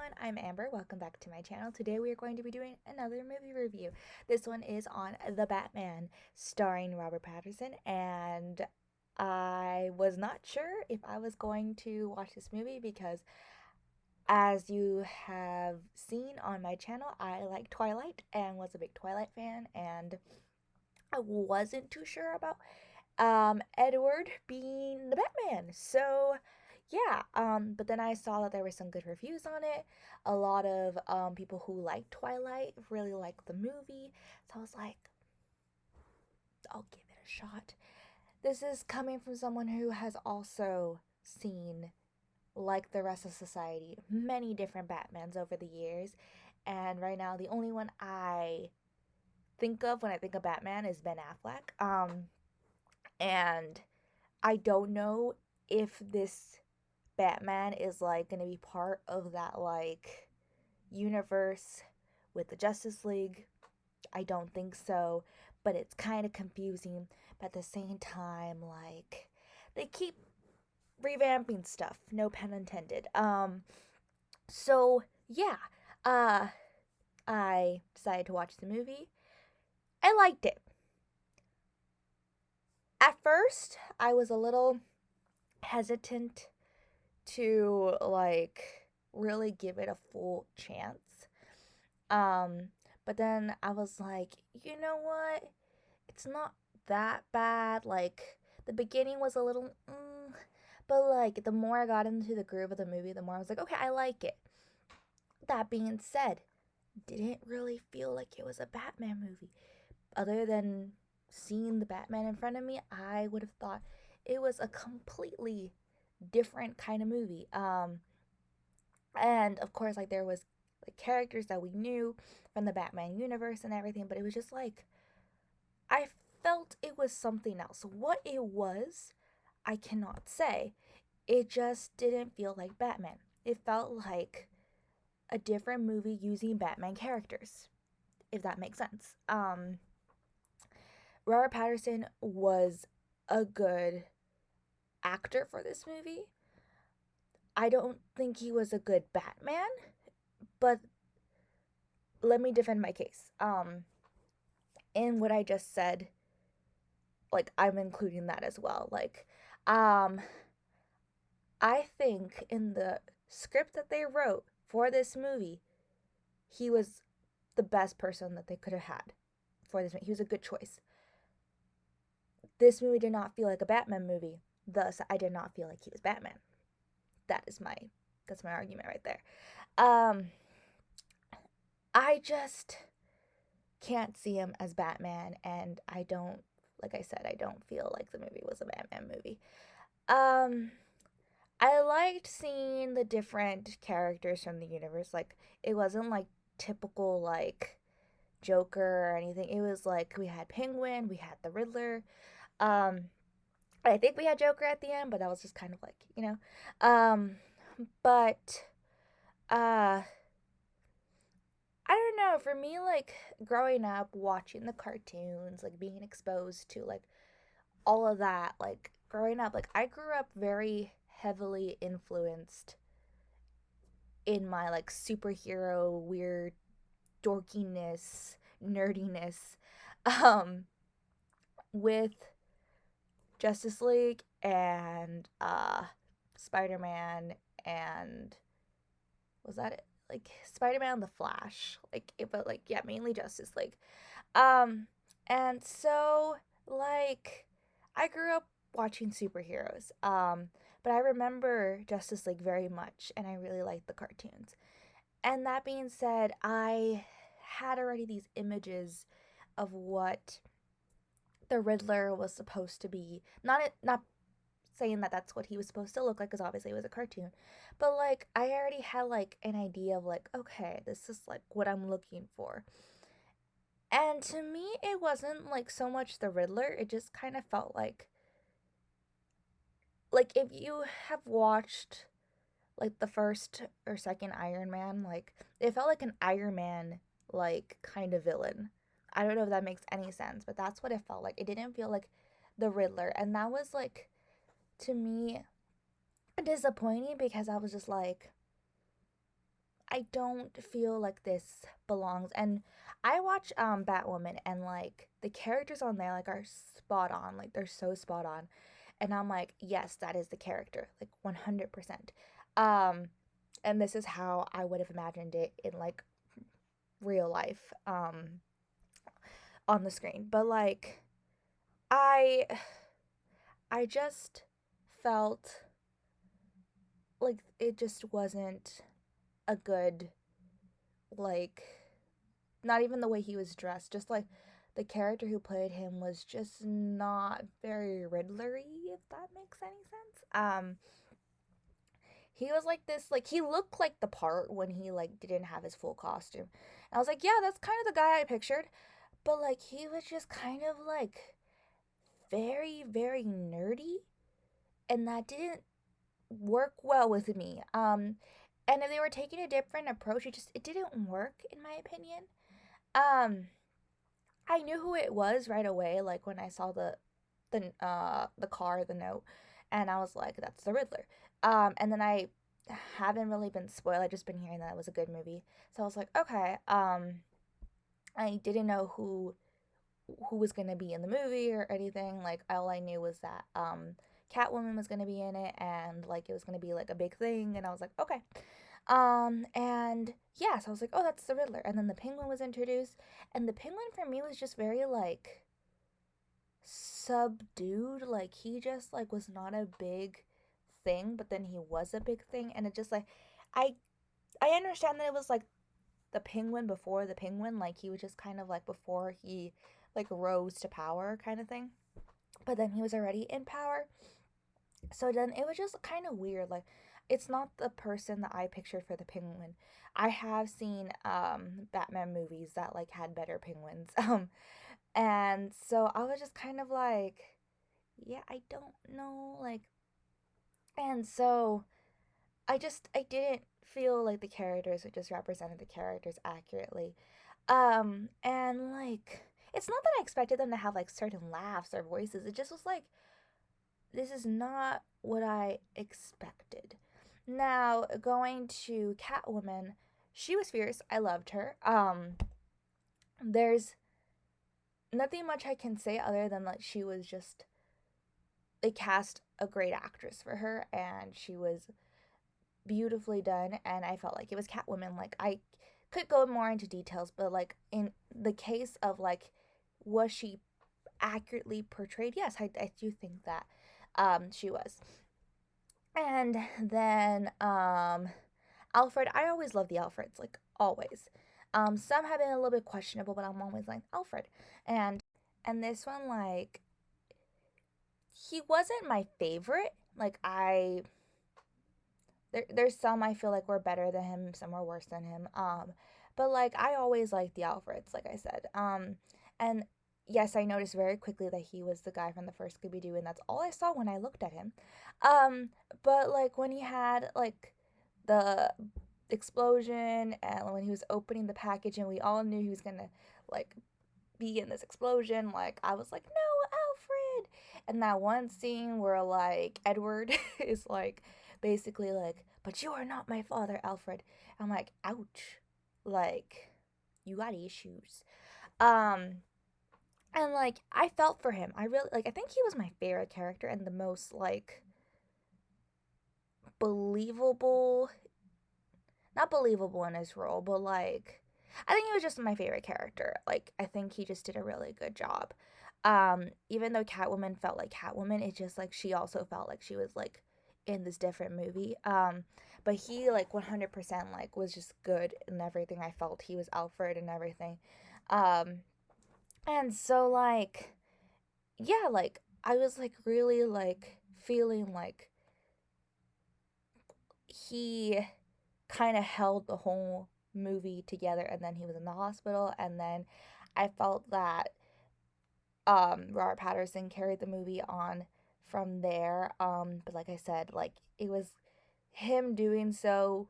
everyone, I'm Amber. Welcome back to my channel. Today we are going to be doing another movie review. This one is on The Batman, starring Robert Pattinson, and I was not sure if I was going to watch this movie because, as you have seen on my channel, I like Twilight and was a big Twilight fan, and I wasn't too sure about Edward being the Batman. So yeah, but then I saw that there were some good reviews on it. A lot of people who like Twilight really liked the movie. So I was like, I'll give it a shot. This is coming from someone who has also seen, like the rest of society, many different Batmans over the years. And right now the only one I think of when I think of Batman is Ben Affleck. And I don't know if this Batman is like going to be part of that like universe with the Justice League. I don't think so, but it's kind of confusing. But at the same time, like they keep revamping stuff, no pun intended. So yeah, uh I decided to watch the movie. I liked it. At first, I was a little hesitant to like really give it a full chance. Um, but then I was like, you know what? It's not that bad. Like the beginning was a little, but like the more I got into the groove of the movie, the more I was like, okay, I like it. That being said, didn't really feel like it was a Batman movie. Other than seeing the Batman in front of me, I would have thought it was a completely different kind of movie. And of course, like there was like characters that we knew from the Batman universe and everything, but it was just like I felt it was something else. What it was, I cannot say. It just didn't feel like Batman. It felt like a different movie using Batman characters, if that makes sense. Robert Pattinson was a good actor for this movie. I don't think he was a good Batman, but let me defend my case. In what I just said, like I'm including that as well. Like, um, I think in the script that they wrote for this movie, he was the best person that they could have had for this movie. He was a good choice. This movie did not feel like a Batman movie, thus I did not feel like he was Batman. That is my that's my argument right there. Um, I just can't see him as Batman, and I don't, like I said, I don't feel like the movie was a Batman movie. Um, I liked seeing the different characters from the universe. Like, it wasn't like typical, like, Joker or anything. It was like we had Penguin, we had the Riddler. Um, I think we had Joker at the end, but that was just kind of like. Um, but, uh, I don't know. For me, like growing up, watching the cartoons, like being exposed to like all of that, like growing up, like I grew up very heavily influenced in my like superhero weird dorkiness, nerdiness, um, with Justice League and Spider-Man and was that it? Like Spider-Man and the Flash. Like it, but like yeah, mainly Justice League. Um, and so like I grew up watching superheroes. But I remember Justice League very much and I really liked the cartoons. And that being said, I had already these images of what the Riddler was supposed to be. Not saying that that's what he was supposed to look like because obviously it was a cartoon, but like I already had like an idea of like, okay, this is like what I'm looking for. And to me, it wasn't like so much the Riddler. It just kind of felt like if you have watched like the first or second Iron Man, like it felt like an Iron Man like kind of villain. I don't know if that makes any sense, but that's what it felt like. It didn't feel like the Riddler, and that was like to me disappointing because I was just like I don't feel like this belongs. And I watch Batwoman, and like the characters on there like are spot on. Like they're so spot on. And I'm like, yes, that is the character. Like 100%. Um and this is how I would have imagined it in like real life on the screen. But like I I just felt like it just wasn't a good, like, not even the way he was dressed, just like the character who played him was just not very Riddlery, if that makes any sense. He was like this, like he looked like the part when he like didn't have his full costume. And I was like, yeah, that's kind of the guy I pictured. But like he was just kind of like very, very nerdy, and that didn't work well with me. And if they were taking a different approach, it didn't work in my opinion. Um, I knew who it was right away, like when I saw the car, the note, and I was like, that's the Riddler. And then I haven't really been spoiled. I just been hearing that it was a good movie, so I was like, okay. I didn't know who was gonna be in the movie or anything. Like all I knew was that Catwoman was gonna be in it, and like it was gonna be like a big thing, and I was like, okay. And yeah, so I was like, oh, that's the Riddler. And then the Penguin was introduced, and the Penguin for me was just very like subdued. Like he just like was not a big thing, but then he was a big thing, and it just like I I understand that it was like the Penguin before the Penguin, like he was just kind of like before he like rose to power kind of thing. But then he was already in power. So then it was just kind of weird. Like it's not the person that I pictured for the Penguin. I have seen Batman movies that like had better penguins. And so I was just kind of like, yeah, I don't know, like, and so I didn't feel like the characters just represented the characters accurately. And like it's not that I expected them to have like certain laughs or voices. It just was like this is not what I expected. Now, going to Catwoman, she was fierce. I loved her. There's nothing much I can say other than that she was just, they cast a great actress for her, and she was beautifully done, and I felt like it was Catwoman. Like I could go more into details, but like in the case of like was she accurately portrayed? Yes, I do think that she was. And then Alfred, I always love the Alfreds, like always. Some have been a little bit questionable, but I'm always like Alfred. And this one, like, he wasn't my favorite. Like there's some I feel like were better than him, some were worse than him. But like I always liked the Alfreds, like I said. And yes, I noticed very quickly that he was the guy from the first Scooby Doo, and that's all I saw when I looked at him. Um, but like when he had like the explosion, and when he was opening the package, and we all knew he was gonna like be in this explosion, like I was like, no, Alfred. And that one scene where like Edward is like basically like, but you are not my father, Alfred. I'm like, ouch. Like, you got issues. Um and like I felt for him. I really like, I think he was my favorite character and the most like believable, not believable in his role, but like I think he was just my favorite character. Like I think he just did a really good job. Even though Catwoman felt like Catwoman, it just like she also felt like she was like in this different movie. But he like 100% like was just good in everything. I felt he was Alfred and everything. Um and so like yeah, like I was like really like feeling like he kind of held the whole movie together, and then he was in the hospital, and then I felt that Robert Patterson carried the movie on from there. But like I said, like it was him doing so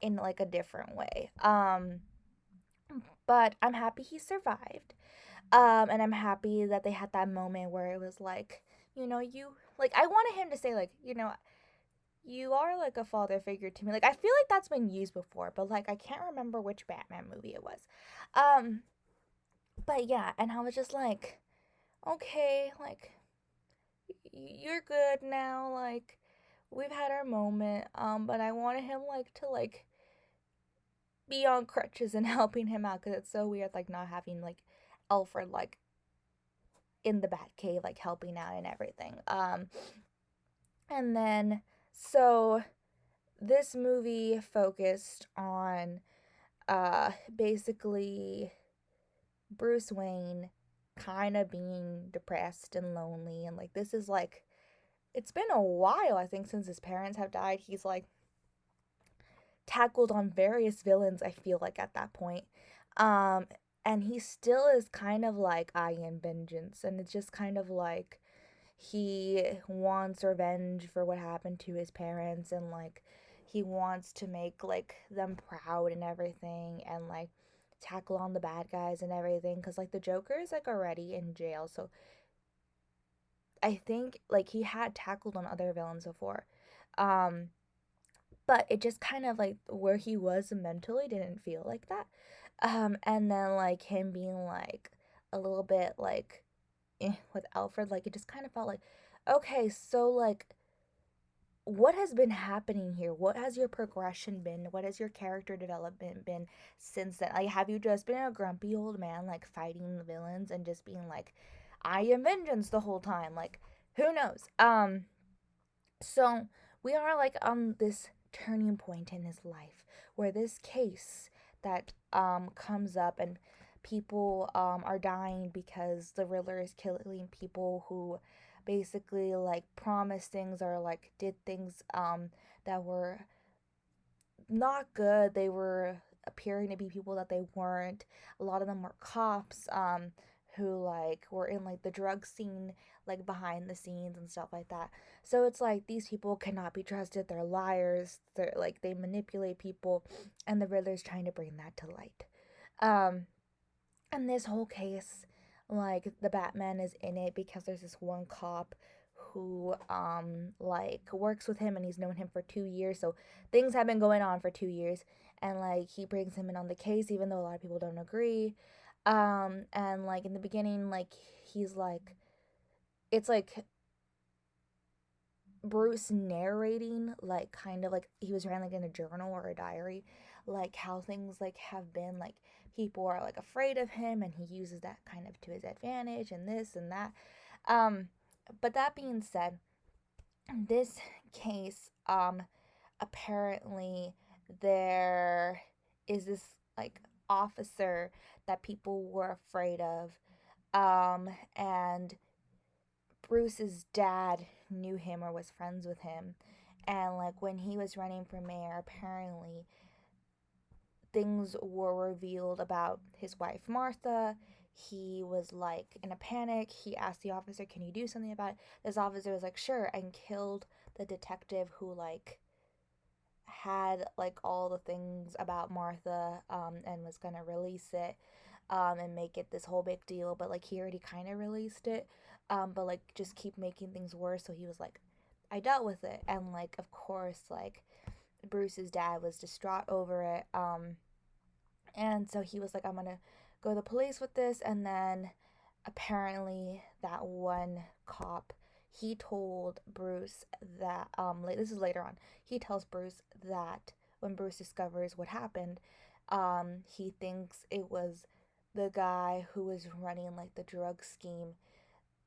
in like a different way. But I'm happy he survived. And I'm happy that they had that moment where it was like, you know, you like I wanted him to say like, you know, you are like a father figure to me. Like I feel like that's been used before, but like I can't remember which Batman movie it was. Um, but yeah, and I was just like, okay, like you're good now. Like we've had our moment. But I wanted him like to like be on crutches and helping him out because it's so weird like not having like Alfred like in the Batcave like helping out and everything. And then so this movie focused on basically Bruce Wayne kind of being depressed and lonely, and like this is like it's been a while I think since his parents have died. He's like tackled on various villains, I feel like, at that point. Um, and he still is kind of like, I am vengeance. And it's just kind of like he wants revenge for what happened to his parents, and like he wants to make like them proud and everything, and like tackle on the bad guys and everything, because like the Joker is like already in jail. So I think like he had tackled on other villains before. Um, but it just kind of like where he was mentally didn't feel like that. And then like him being like a little bit like with Alfred, like it just kind of felt like, okay, so like what has been happening here? What has your progression been? What has your character development been since then? Like, have you just been a grumpy old man, like fighting the villains and just being like, I am vengeance the whole time? Like, who knows? So we are like on this turning point in his life where this case that comes up, and people are dying because the Riddler is killing people who basically like promised things or like did things that were not good. They were appearing to be people that they weren't. A lot of them were cops who like were in like the drug scene, like behind the scenes and stuff like that. So it's like these people cannot be trusted. They're liars. They're like they manipulate people, and the Riddler's trying to bring that to light. Um and this whole case, like the Batman is in it because there's this one cop who like works with him, and he's known him for 2 years. So things have been going on for 2 years, and like he brings him in on the case even though a lot of people don't agree. And like in the beginning, like he's like it's like Bruce narrating, like kind of like he was writing like in a journal or a diary, like how things like have been, like people are like afraid of him, and he uses that kind of to his advantage, and this and that. um but that being said, this case, apparently there is this like officer that people were afraid of, and Bruce's dad knew him or was friends with him. And like when he was running for mayor, apparently things were revealed about his wife Martha. He was like in a panic. He asked the officer, "Can you do something about it?" This officer was like, "Sure," and killed the detective who like had like all the things about Martha, and was gonna release it, and make it this whole big deal, but like he already kind of released it, but like just keep making things worse. So he was like, I dealt with it, and like of course like Bruce's dad was distraught over it, and so he was like, I'm gonna go to the police with this. And then apparently that one cop, he told Bruce that this is later on. He tells Bruce that when Bruce discovers what happened, he thinks it was the guy who was running like the drug scheme,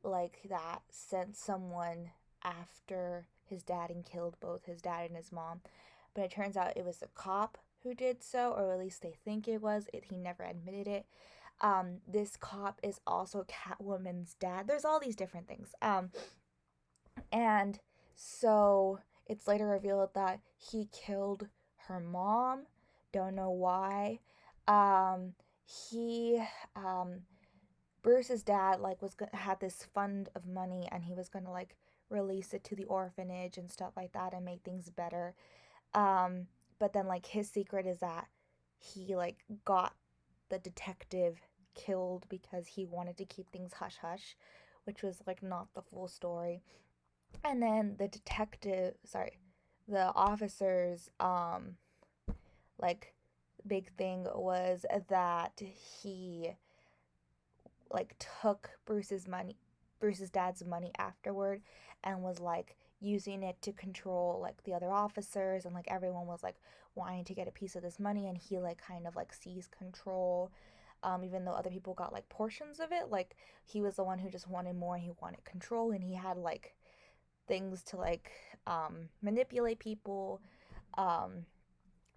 like that sent someone after his dad and killed both his dad and his mom. But it turns out it was a cop who did so, or at least they think it was. He never admitted it. This cop is also Catwoman's dad. There's all these different things. And so it's later revealed that he killed her mom. Don't know why. He Bruce's dad like had this fund of money, and he was gonna like release it to the orphanage and stuff like that and make things better. Um, but then like his secret is that he like got the detective killed because he wanted to keep things hush hush, which was like not the full story. And then the detective, sorry, the officers like big thing was that he like took Bruce's dad's money afterward and was like using it to control like the other officers, and like everyone was like wanting to get a piece of this money, and he like kind of like seized control. Even though other people got like portions of it, like he was the one who just wanted more and he wanted control, and he had like things to like manipulate people, um,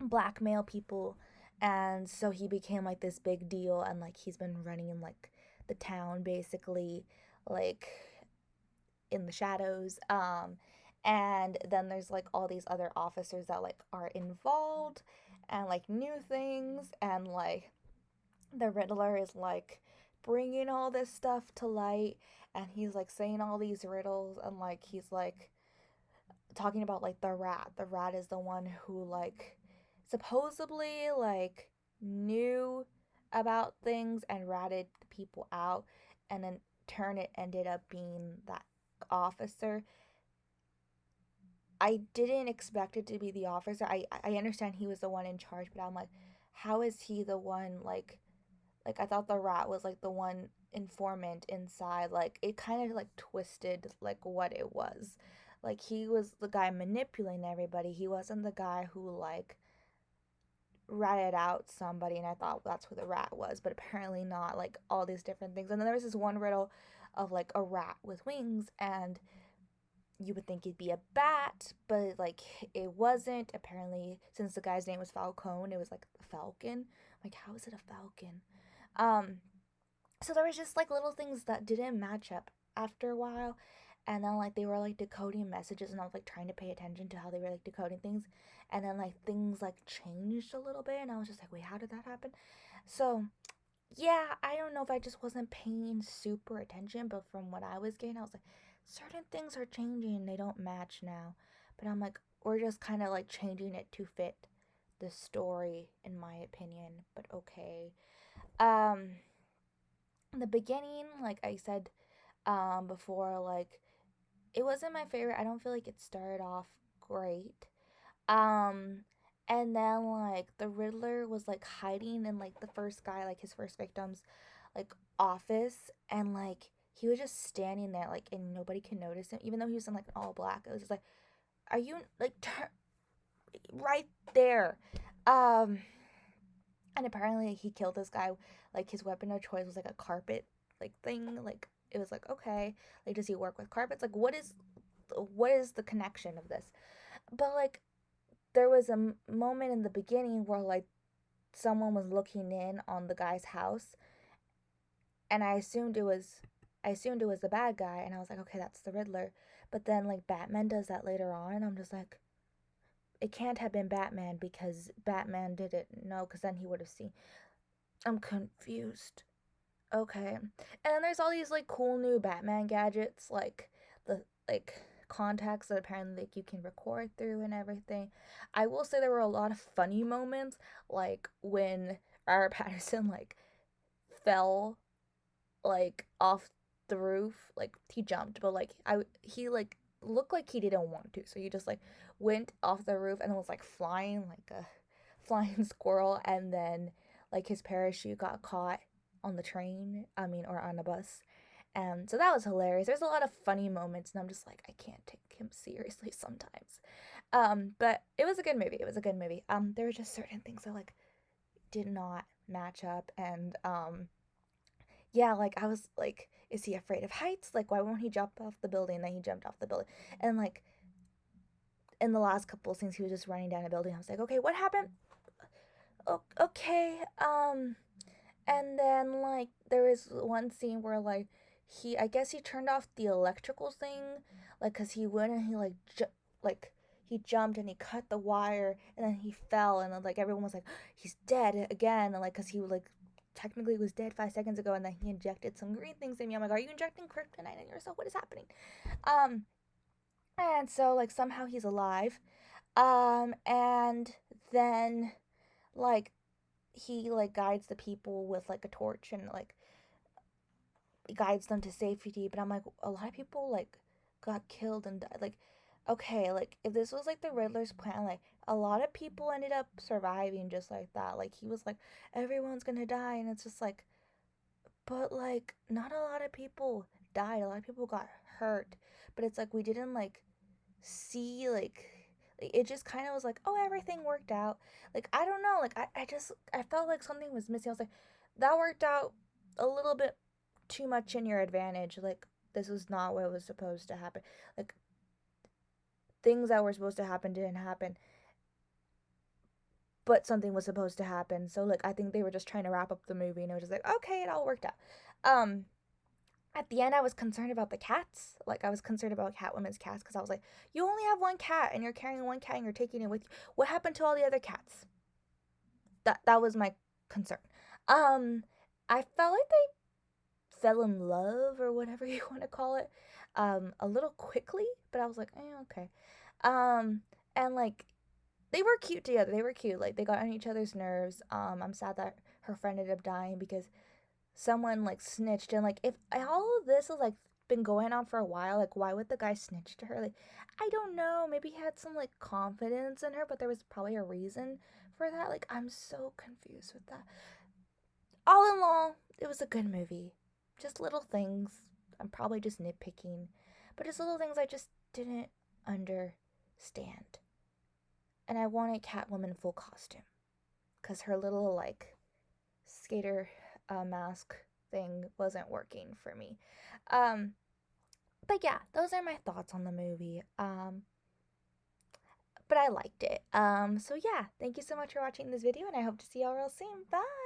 blackmail people, and so he became like this big deal, and like he's been running in like the town basically, like in the shadows. And then there's like all these other officers that like are involved and like new things, and like the Riddler is like bringing all this stuff to light, and he's like saying all these riddles, and like he's like talking about like the rat is the one who like supposedly like knew about things and ratted people out, and then turn it ended up being that officer. I didn't expect it to be the officer. I understand he was the one in charge, but I'm like, how is he the one like I thought the rat was like the one informant inside. Like it kind of like twisted like what it was. Like he was the guy manipulating everybody. He wasn't the guy who like ratted out somebody, and I thought that's who the rat was, but apparently not. Like all these different things. And then there was this one riddle of like a rat with wings, and you would think it'd be a bat, but like it wasn't. Apparently, since the guy's name was Falcone, it was like a falcon. Like, how is it a falcon? Um, so there was just like little things that didn't match up after a while, and then like they were like decoding messages, and I was like trying to pay attention to how they were like decoding things, and then like things like changed a little bit, and I was just like, wait, how did that happen? So yeah, I don't know if I just wasn't paying super attention, but from what I was getting, I was like, certain things are changing, they don't match now. But I'm like, we're just kind of like changing it to fit the story, in my opinion. But okay. Um, in the beginning, like I said, before, like it wasn't my favorite. I don't feel like it started off great. Um, and then like the Riddler was like hiding in like the first guy, like his first victim's like office, and like he was just standing there like and nobody can notice him, even though he was in like all black. It was just like, are you like right there? Um, and apparently he killed this guy. Like his weapon of choice was like a carpet like thing. Like it was like, okay, like does he work with carpets? Like what is the connection of this? But like there was a moment in the beginning where like someone was looking in on the guy's house, and I assumed it was the bad guy, and I was like, okay, that's the Riddler. But then like Batman does that later on, and I'm just like, it can't have been Batman because Batman didn't know, because then he would have seen. I'm confused. Okay. And then there's all these like cool new Batman gadgets, like the like contacts that apparently like you can record through and everything. I will say there were a lot of funny moments, like when Robert Patterson like fell like off the roof. Like he jumped, but like he like looked like he didn't want to. So he just like went off the roof and was like flying like a flying squirrel, and then like his parachute got caught on the train, I mean, or on a bus. And so that was hilarious. There's a lot of funny moments, and I'm just like, I can't take him seriously sometimes. But it was a good movie. It was a good movie. There were just certain things that like did not match up, and yeah, like I was like, is he afraid of heights? Like, why won't he jump off the building? And then he jumped off the building, and like in the last couple of scenes, he was just running down a building. I was like, okay, what happened? Okay, and then like there was one scene where like I guess he turned off the electrical thing, like cause he went and he like he jumped and he cut the wire, and then he fell, and then like everyone was like, he's dead again, and like cause he like technically was dead 5 seconds ago, and then he injected some green things in me. I'm like, are you injecting kryptonite in yourself? What is happening? Um, and so like somehow he's alive. And then like he like guides the people with like a torch, and like guides them to safety. But I'm like, a lot of people like got killed and died. Like okay, like if this was like the Riddler's plan, like a lot of people ended up surviving just like that. Like he was like, everyone's gonna die, and it's just like, but like not a lot of people died. A lot of people got hurt, but it's like we didn't like see like it just kind of was like, oh, everything worked out. Like I don't know, like I felt like something was missing. I was like, that worked out a little bit too much in your advantage. Like this was not what was supposed to happen. Like things that were supposed to happen didn't happen, but something was supposed to happen. So like I think they were just trying to wrap up the movie, and it was just like, okay, it all worked out. Um, at the end, I was concerned about the cats. Like I was concerned about Catwoman's cats because I was like, you only have one cat, and you're carrying one cat, and you're taking it with you. What happened to all the other cats? That was my concern. Um, I felt like they fell in love or whatever you want to call it, a little quickly, but I was like, okay. Um, and like they were cute together. They were cute. Like they got on each other's nerves. I'm sad that her friend ended up dying because someone like snitched, and like if all of this has like been going on for a while, like why would the guy snitch to her? Like I don't know. Maybe he had some like confidence in her, but there was probably a reason for that. Like I'm so confused with that. All in all, it was a good movie. Just little things. I'm probably just nitpicking, but just little things I just didn't understand. And I wanted Catwoman full costume because her little like skater mask thing wasn't working for me. Um, but yeah, those are my thoughts on the movie. But I liked it. So yeah, thank you so much for watching this video, and I hope to see y'all real soon. Bye.